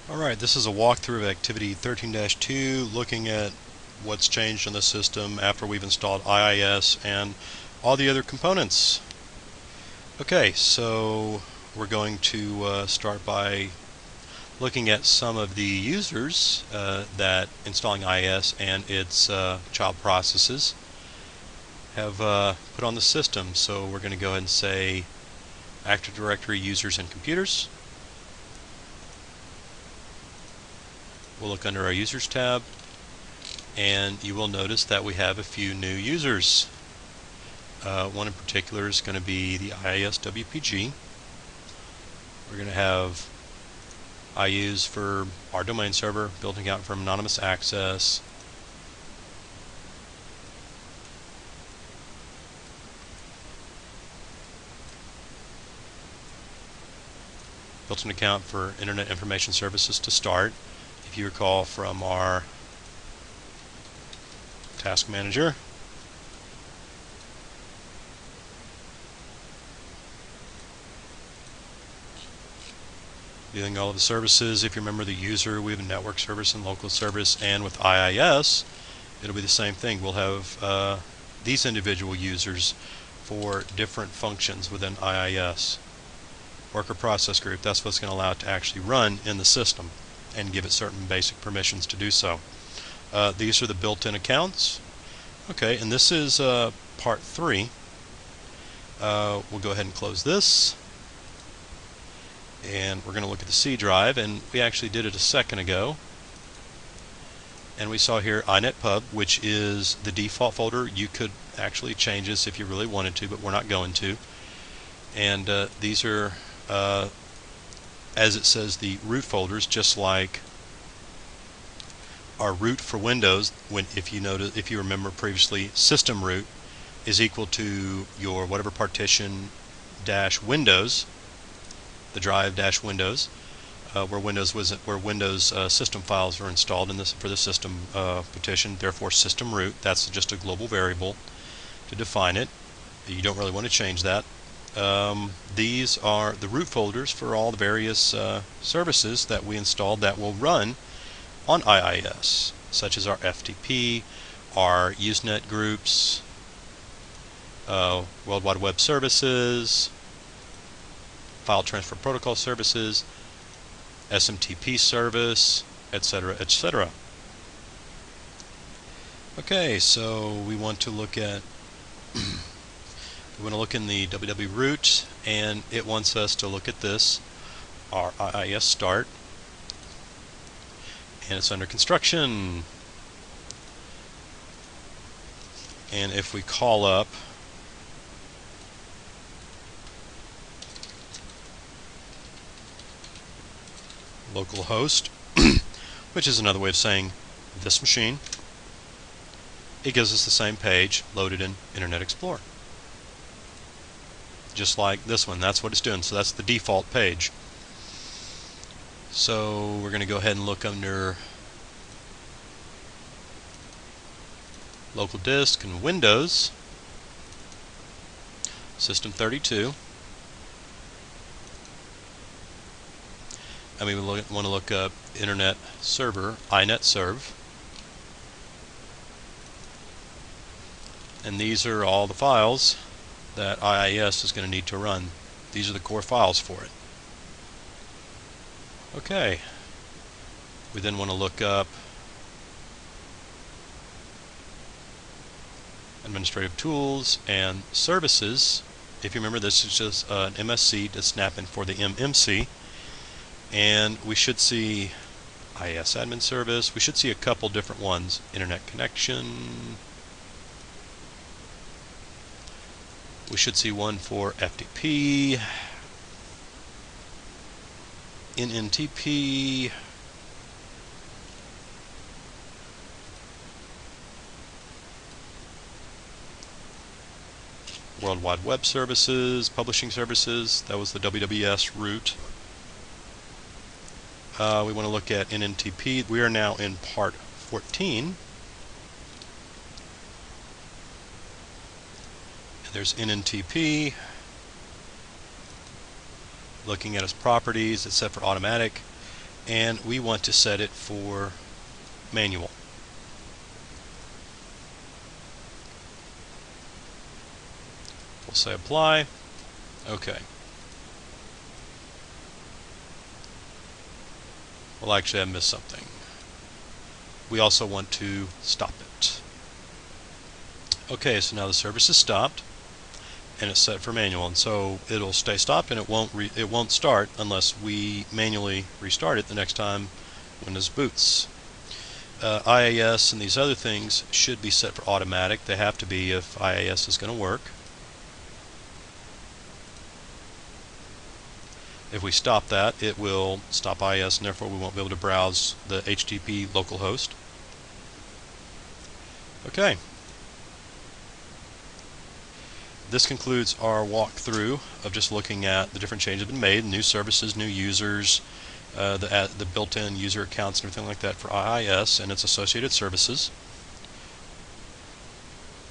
Alright, this is a walkthrough of activity 13-2 looking at what's changed in the system after we've installed IIS and all the other components. Okay, so we're going to start by looking at some of the users that installing IIS and its child processes have put on the system. So we're going to go ahead and say Active Directory users and computers. We'll look under our Users tab, and you will notice that we have a few new users. One in particular is going to be the IIS WPG. We're going to have IUs for our domain server, building out from anonymous access. Built-in account for Internet Information Services to start. If you recall from our task manager, viewing all of the services. If you remember the user, we have a network service and local service, and with IIS it'll be the same thing. We'll have these individual users for different functions within IIS. Worker process group, that's what's going to allow it to actually run in the system and give it certain basic permissions to do so. These are the built-in accounts. Okay, and this is part 3. We'll go ahead and close this, and we're going to look at the C drive, and we actually did it a second ago, and we saw here inetpub, which is the default folder. You could actually change this if you really wanted to, but we're not going to. And these are as it says, the root folders, just like our root for Windows. If you remember previously, system root is equal to your whatever partition dash Windows, the drive dash Windows, where Windows system files are installed in this for the system partition. Therefore, system root. That's just a global variable to define it. You don't really want to change that. These are the root folders for all the various services that we installed that will run on IIS, such as our FTP, our Usenet groups, World Wide Web services, file transfer protocol services, SMTP service, etc., etc. Okay, so we want to look at we want to look in the www root, and it wants us to look at this, our IIS start, and it's under construction. And if we call up localhost, which is another way of saying this machine, it gives us the same page loaded in Internet Explorer. Just like this one, that's what it's doing. So that's the default page. So we're going to go ahead and look under local disk and Windows, System 32. And we want to look up Internet Server, inetserv. And these are all the files that IIS is going to need to run. These are the core files for it. Okay. We then want to look up administrative tools and services. If you remember, this is just an MSC to snap in for the MMC. And we should see IIS admin service. We should see a couple different ones. Internet connection. We should see one for FTP, NNTP, World Wide Web services, publishing services. That was the WWS root. We want to look at NNTP. We are now in part 14. There's NNTP, looking at its properties. It's set for automatic, and we want to set it for manual. We'll say apply. Okay. Well, actually I missed something. We also want to stop it. Okay, so now the service is stopped and it's set for manual, and so it'll stay stopped and it won't start unless we manually restart it the next time Windows boots. IIS and these other things should be set for automatic. They have to be if IIS is going to work. If we stop that, it will stop IIS, and therefore we won't be able to browse the HTTP localhost. Okay. This concludes our walkthrough of just looking at the different changes that have been made, new services, new users, the built-in user accounts and everything like that for IIS and its associated services.